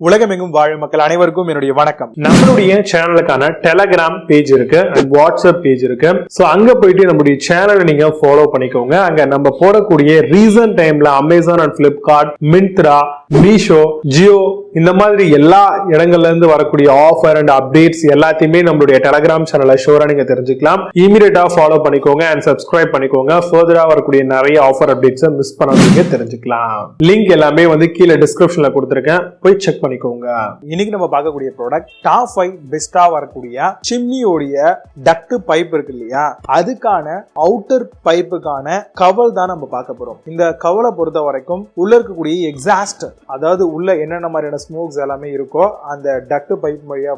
உலகமெங்கும் வாழும் மக்கள் அனைவருக்கும் என்னுடைய வணக்கம். நம்மளுடைய சேனலுக்கான டெலகிராம் பேஜ் இருக்கு அண்ட் வாட்ஸ்அப் பேஜ் இருக்கு. சோ அங்க போயிட்டு நம்மளுடைய சேனலை நீங்க ஃபாலோ பண்ணிக்கோங்க. அங்க நம்ம போடக்கூடிய ரீசன்ட் டைம்ல Amazon and Flipkart, Myntra, Meesho, Jio இந்த மாதிரி எல்லா இடங்கள்ல இருந்து வரக்கூடிய ஆஃபர் அண்ட் அப்டேட்ஸ் எல்லாத்தையுமே நம்மளுடைய டெலகிராம் சேனலை ஷோரா நீங்க தெரிஞ்சுக்கலாம். இமீடியட்டா ஃபாலோ பண்ணிக்கோங்க அண்ட் சப்ஸ்கிரைப் பண்ணிக்கோங்க. ஃபர்தரா வரக்கூடிய நிறைய ஆஃபர் அப்டேட்ஸ் மிஸ் பண்ணாதீங்க, தெரிஞ்சுக்கலாம். லிங்க் எல்லாமே கீழே டிஸ்கிரிப்ஷன்ல கொடுத்திருக்கேன், போய் செக் பண்ணிக்கோங்க. இன்னைக்கு நம்ம பார்க்கக்கூடிய ப்ராடக்ட் டாப் 5 பெஸ்டா வரக்கூடிய சிம்னியோடைய டக்ட் பைப் இருக்கு இல்லையா, அதுக்கான அவுட்டர் பைப்புக்கான கவல் தான் நம்ம பார்க்க போறோம். இந்த கவலை பொறுத்த வரைக்கும் உள்ள இருக்கக்கூடிய எக்ஸாஸ்ட், அதாவது உள்ள என்னென்ன மாதிரியான ஸ்மோக்ஸ் எல்லாமே இருக்கோ அந்த டக்ட் பைப் வழியா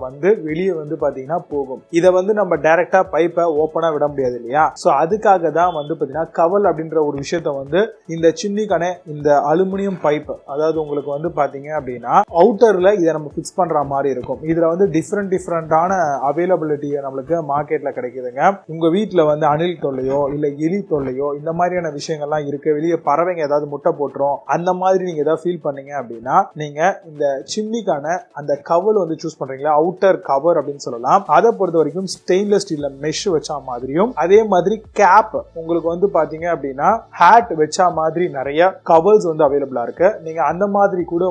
வெளியே பாத்தீங்கன்னா போகும். இதை நம்ம டைரக்டா பைப்பை ஓப்பனா விட முடியாது இல்லையா. சோ அதுக்காக தான் பாத்தீங்கன்னா கவல் அப்படின்ற ஒரு விஷயத்த இந்த சிம்னிக்கான இந்த அலுமினியம் பைப், அதாவது உங்களுக்கு பாத்தீங்க அப்படின்னா அவுட்டர்ல இதை நம்ம பிக்ஸ் பண்ற மாதிரி இருக்கும். இதுல டிஃப்ரெண்டான அவைலபிலிட்டியை நம்மளுக்கு மார்க்கெட்ல கிடைக்குதுங்க. உங்க வீட்டுல அணில் தொல்லையோ இல்ல எலி தொல்லையோ இந்த மாதிரியான விஷயங்கள்லாம் இருக்கு, வெளியே பறவைங்க ஏதாவது முட்டை போட்டுரும், அந்த மாதிரி நீங்க ஏதாவது ஃபீல் பண்ணீங்க அப்படின்னா நீங்க இந்த சிம்னிக்கான அந்த கவர் சூஸ் பண்றீங்களா, அவுட்டர் கவர் அப்படின்னு சொல்லலாம். அதை பொறுத்த வரைக்கும் ஸ்டெயின்லெஸ் ஸ்டீல்ல மெஷ் வச்சா மாதிரியும், அதே மாதிரி கேப் உங்களுக்கு பாத்தீங்க அப்படின்னா ஹேட் வச்சா மாதிரி நிறைய கவர்ஸ் அவைலபிளா இருக்கு. நீங்க அந்த மாதிரி கூட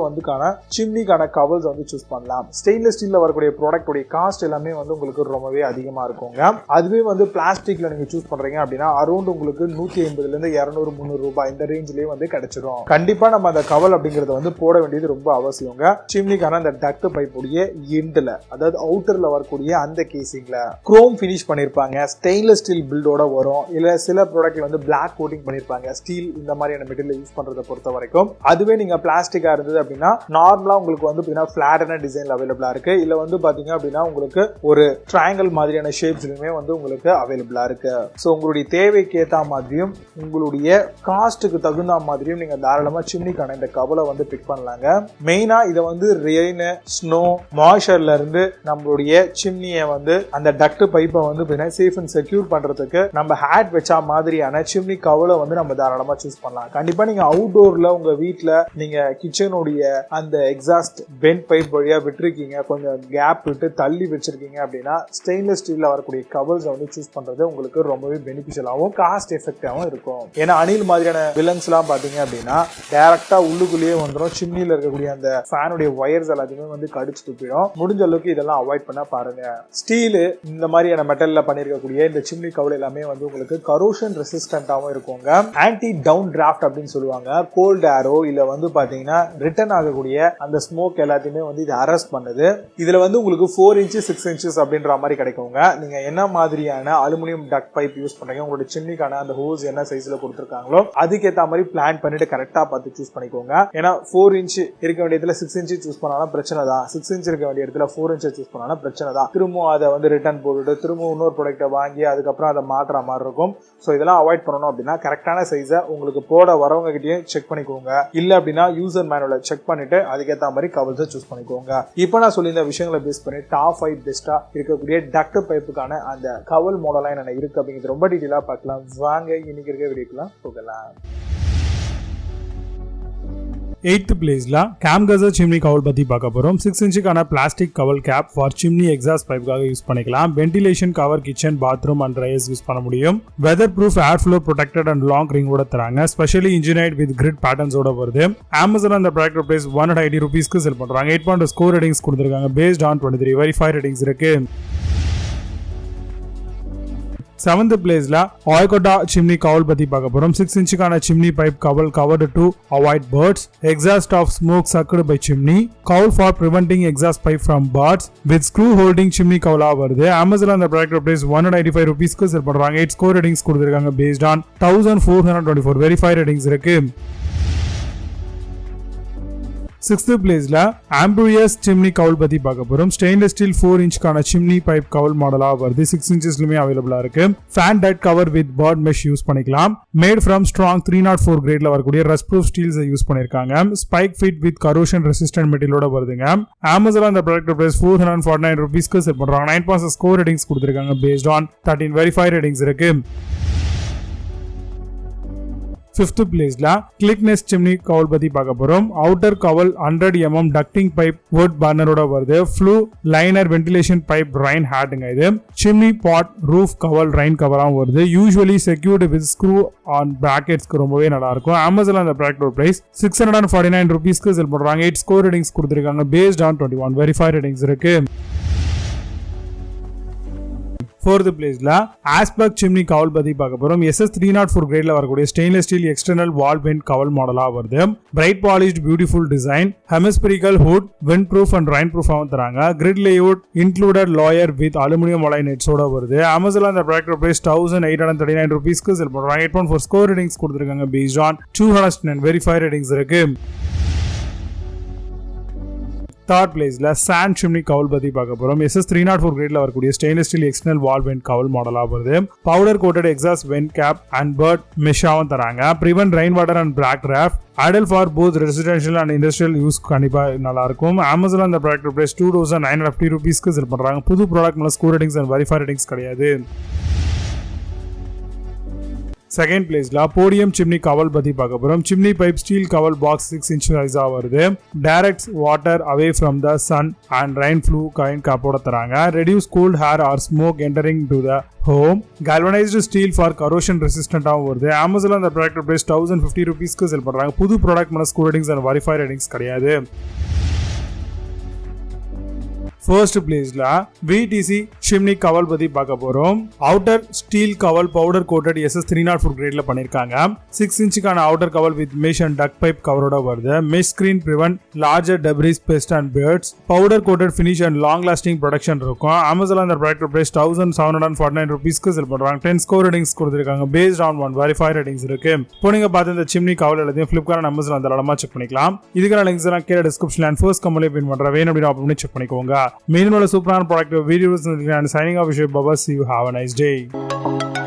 சிம்னிக்கான கவர்ஸ் சூஸ் பண்ணலாம். ஸ்டெயின்லெஸ் ஸ்டீல்ல வரக்கூடிய ப்ராடக்ட் உடைய காஸ்ட் எல்லாமே உங்களுக்கு ரொம்பவே அதிகமா இருக்குங்க. அதுவே பிளாஸ்டிக்ல நீங்க சூஸ் பண்றீங்க அப்படின்னா அரௌண்ட் உங்களுக்கு 150 இருந்து 200-300 ரூபாய் இந்த ரேஞ்சிலேயே கிடைச்சிடும். கண்டிப்பா நம்ம அந்த கவல் அப்படிங்கறத போட வேண்டியது ரொம்ப அவசியங்க. சிம்னிக்கான அந்த டக்ட் பைப் உடைய எண்ட்ல, அதாவது அவுட்டர்ல வரக்கூடிய அந்த கேசிங்ல குரோம் பினிஷ் பண்ணிருப்பாங்க. ஸ்டெயின்லெஸ் ஸ்டீல் பில்டோட வரும். இல்ல சில ப்ராடக்ட்ல பிளாக் கோட்டிங் பண்ணிருப்பாங்க. ஸ்டீல் இந்த மாதிரியான மெட்டீரியல் யூஸ் பண்றதை பொறுத்த வரைக்கும். அதுவே நீங்க பிளாஸ்டிக்கா இருந்தது அப்படின்னா நார்மலா உங்களுக்கு பிளாட்டான டிசைன்ல அவைலபிளா இருக்கு. இல்ல பாத்தீங்க அப்படின்னா உங்களுக்கு ஒரு ட்ரையாங்கிள் மாதிரியான ஷேப்ஸ்லயுமே உங்களுக்கு அவைலபிளா இருக்கு. சோ உங்களுடைய தேவைக்கு ஏத்த மாதிரியும் உங்களுடைய காஸ்ட்டுக்கு தகுந்த மாதிரியும் நீங்க தாராளமா சிம்னிக்கான இந்த கவலை பிக் பண்ணலாங்க. மெயினா இதை ரெயின், ஸ்னோ, மாய்ச்சர்ல இருந்து நம்மளுடைய சிம்னியை அந்த டக்ட் பைப்பை சேஃப் அண்ட் செக்யூர் பண்றதுக்கு நம்ம ஹேட் வச்சா மாதிரியான சிம்னி கவலை நம்ம தாராளமா சூஸ் பண்ணலாம். கண்டிப்பா நீங்க அவுட்டோர்ல உங்க வீட்டுல நீங்க கிச்சனுடைய அந்த எக்ஸாஸ்ட் பெண்ட் பைப் வழியா விட்டுருக்கீங்க, கொஞ்சம் கேப் விட்டு தள்ளி வச்சிருக்கீங்க அப்படின்னா ஸ்டெயின்லெஸ் ஸ்டீல்ல வரக்கூடிய கவர்ஸ் சூஸ் பண்றது உங்களுக்கு ரொம்பவே பெனிஃபிஷியலாகவும் காஸ்ட் எஃபெக்டிவாகவும் இருக்கும். ஏன்னா அணில் மாதிரியான வில்லன்ஸ் எல்லாம் பாத்தீங்க அப்படின்னா டைரக்டா உள்ளுக்குள்ளேயே வந்துடும். சிம்னில இருக்கக்கூடிய அந்த ஃபேனுடைய வயர்ஸ் எல்லாத்தையுமே கடிச்சு துப்பிடும். முடிஞ்ச அளவுக்கு இதெல்லாம் அவாய்ட் பண்ண பாருங்க. ஸ்டீல் இந்த மாதிரியான மெட்டல்ல பண்ணிருக்கக்கூடிய இந்த சிம்னி கவல் எல்லாமே உங்களுக்கு கரோஷன் ரெசிஸ்டன்டாவும் இருக்குங்க. ஆன்டி டவுன் டிராஃப்ட் அப்படின்னு சொல்லுவாங்க. கோல்ட் ஏரோ இல்ல பாத்தீங்கன்னா ரிட்டர்ன் ஆகக்கூடிய அந்த ஸ்மோக் எல்லாத்தையுமே இது அரெஸ்ட் பண்ணுது. இதுல உங்களுக்கு 4 inches 6 inches அப்படின்ற மாதிரி கிடைக்குங்க. நீங்க என்ன மாதிரியான அலுமினியம் டக்ட் பைப் யூஸ் பண்றீங்க, உங்களுடைய சிம்னிக்கான அந்த ஹோஸ் என்ன சைஸ்ல கொடுத்திருக்காங்களோ அதுக்கேற்ற மாதிரி பிளான் பண்ணிட்டு கரெக்டா பார்த்து சூஸ் பண்ணிக்கோங்க. ஏன்னா 4 inch இருக்க வேண்டிய இடத்துல 6 inch சூஸ் பண்ணாலும் பிரச்சனை தான். 6 inch இருக்க வேண்டிய இடத்துல 4 inch சூஸ் பண்ணாலும் பிரச்சனை தான். திரும்ப அதை ரிட்டர்ன் போட்டுட்டு திரும்ப இன்னொரு ப்ராடக்ட்டை வாங்கி அதுக்கப்புறம் அதை மாற்றுற மாதிரி இருக்கும். ஸோ இதெல்லாம் அவாய்ட் பண்ணணும் அப்படின்னா கரெக்டான சைஸை உங்களுக்கு போட வரவங்க கிட்டயும் செக் பண்ணிக்கோங்க. இல்ல அப்படின்னா யூசர் மேனுவலை செக் பண்ணிட்டு அதுக்கேற்ற மாதிரி கவர்ஸை சூஸ் பண்ணிக்கோங்க. இப்போ நான் சொல்லி இந்த விஷயங்களை பேஸ் பண்ணி டாப் 5 பெஸ்டா இருக்கக்கூடிய டக்ட் பைப்புக்கான அந்த கவல் மாடலாம் என்ன இருக்கு அப்படிங்கிறது ரொம்ப டீட்டெயிலா பார்க்கலாம். வாங்க இன்னைக்கு இருக்க வீடியோக்குலாம் போகலாம். 8th பிளேஸ்ல கேம்கசர் சிம்னி கவல் பத்தி பார்க்க போறோம். 6 inch plastic cowl cap for chimney exhaust பைப்புக்காக யூஸ் பண்ணிக்கலாம். Ventilation cover kitchen, bathroom and dryers use பண்ண முடியும். Weather proof, air flow protected and long ரிங்கோட தராங்க. ஸ்பெஷலி இன்ஜினியர்ட் வித் கிரிட் பேட்டர்ன்ஸோட வருது. அமேசான் அந்த ப்ராடக்ட் பிரைஸ் 180 rupeesக்கு செல் பண்றாங்க. 8.2 ஸ்கோர் ரேட்டிங்ஸ் கொடுத்திருக்காங்க. பேஸ்ட் ஆன் 23 வெரிஃபைட் ரேட்டிங்ஸ் இருக்கு. 7th பிளேஸ்ல ஆய்கோட்டா சிம்னி கவல் பத்தி பார்க்க போறோம். 6 inch chimney pipe cowl covered to avoid birds. Exhaust of smoke sucked by chimney. Cowl for preventing exhaust pipe from birds. With screw holding chimney கவலா வருது. Amazon அந்த product price 185 rupeesக்கு sell பண்றாங்க. 8 score ratings கொடுத்திருக்காங்க. Based on 1424 verified ratings இருக்கு. 6th பிளேஸ்ல ஆம்பிரியஸ் chimney cowl பத்தி பார்க்க போறோம். Stainless steel 4 inch chimney pipe cowl மாடலா வருது. 6 inchஸ்லயுமே அவைலபிளா இருக்கு. ஃபேன் டட் cover with bird mesh use பண்ணிக்கலாம். மேட் ஃப்ரம் ஸ்ட்ராங் 304 கிரேட்ல வரக்கூடிய ரஸ்ட் ப்ரூஃப் ஸ்டீல்ஸ் யூஸ் பண்ணிருக்காங்க. Spike fit with corrosion resistant மெட்டீரியலோட வருதுங்க. அமேசான் அந்த ப்ராடக்ட் பிரைஸ் 449 rupeesக்கு செல் பண்றாங்க. 9.6 ஸ்கோர் ரேட்டிங்ஸ் கொடுத்திருக்காங்க. பேஸ்ட் ஆன் 13 வெரிஃபைட் ரேட்டிங்ஸ் இருக்கு. Fifth பிளேஸ்ல கிளிக்னஸ் சிம்னி கவுல் பத்தி பார்க்க போறோம். Outer cowl 100 mm ducting pipe wood பர்னரோட வருது. Flue liner ventilation pipe rain ஹேட்டுங்க இது. Chimney pot roof cover rain கவராகவும் வருது. Usually secured with screw on பிராக்கெட்ஸ்க்கு ரொம்பவே நல்லா இருக்கும். அமேசான் அந்த ப்ராடக்டோட பிரைஸ் 649 rupeesக்கு செல் பண்றாங்க. 8 ஸ்கோர் ரேட்டிங்ஸ் கொடுத்திருக்காங்க. பேஸ்ட் ஆன் 21 வெரிஃபைட் ரேட்டிங்ஸ் இருக்கு. Fourth பிளேஸ்ல ஆஸ்பெக்ட் சிம்னி கவுல் பத்தி பார்க்க போறோம். SS304 கிரேட்ல வரக்கூடிய stainless steel external wall vent cowl மாடலா வருது. Bright polished beautiful design, hemispherical hood, wind proof and rain proof தராங்க. Grid layout included layer with aluminium alloy நெட்ஸோட வருது. அமேசான் அந்த ப்ராடக்ட் பிரைஸ் 1839 rupeesக்கு செல் பண்றாங்க. 8.4 ஸ்கோர் ரேட்டிங்ஸ் கொடுத்திருக்காங்க. பேஸ்ட் ஆன் 210 வெரிஃபைட் ரேட்டிங்ஸ் இருக்கு. Third பிளேஸ்ல சாண்ட் சிம்னி கவுல் பத்தி பார்க்க போறோம். SS304 கிரேட்ல வரக்கூடிய stainless steel external wall vent cowl மாடலா வருது. Powder coated exhaust vent cap and bird மெஷாவும் தராங்க. Prevent rain water and black draft. Ideal for both residential and industrial use கண்டிப்பா நல்லா இருக்கும். அமேசான் அந்த ப்ராடக்ட் பிரைஸ் 2950 rupeesக்கு செல் பண்றாங்க. புது ப்ராடக்ட் மேல score ratings and verify ratings கிடையாது. செகண்ட் பிளேஸ்ல போடியம் சிம்னி கவல் பத்தி பார்க்க போறோம். Chimney pipe steel cowl box 6 inch சைஸா வருது. Direct water away from the sun and rain flue kind காப்போட தராங்க. Reduce cold air or smoke entering to the home. galvanized steel for corrosion ரெசிஸ்டன்டாகவும் வருது. Amazon அந்த ப்ராடக்ட் பிரைஸ் 1050 rupeesக்கு செல் பண்றாங்க. புது product மேல score ratings and verify ratings கிடையாது. First பிளேஸ்ல VTC சிம்னி கவல் பத்தி பார்க்க போறோம். Outer steel cowl powder coated SS304 கிரேட்ல பண்ணிருக்காங்க. 6 inchக்கான outer cowl with mesh and duct pipe கவரோட வருது. Mesh screen prevent larger debris pest and birds. Powder coated finish and long lasting protection இருக்கும். Amazon அந்த ப்ராடக்ட் பிரைஸ் 1749 rupeesக்கு sell பண்றாங்க. 10 score ratings கொடுத்திருக்காங்க. பேஸ்ட் ஆன் 1 வெரிஃபை ரேட்டிங்ஸ் இருக்கு. இப்போ நீங்க பார்த்த இந்த சிம்னி கவல் எல்லாத்தையும் Flipkart அமேசான் அந்த அளமா செக் பண்ணிக்கலாம். இதுக்கான லிங்க்ஸ் எல்லாம் கீழே டிஸ்கிரிப்ஷன்ல அண்ட் ஃபர்ஸ்ட் கமெண்ட்ல பின் பண்றேன். வேணும் அப்படினா அப்படி செக் பண்ணிக்கோங்க. மீண்டும் சூப்பரான product videos signing off. Baba, see you. Have a nice day.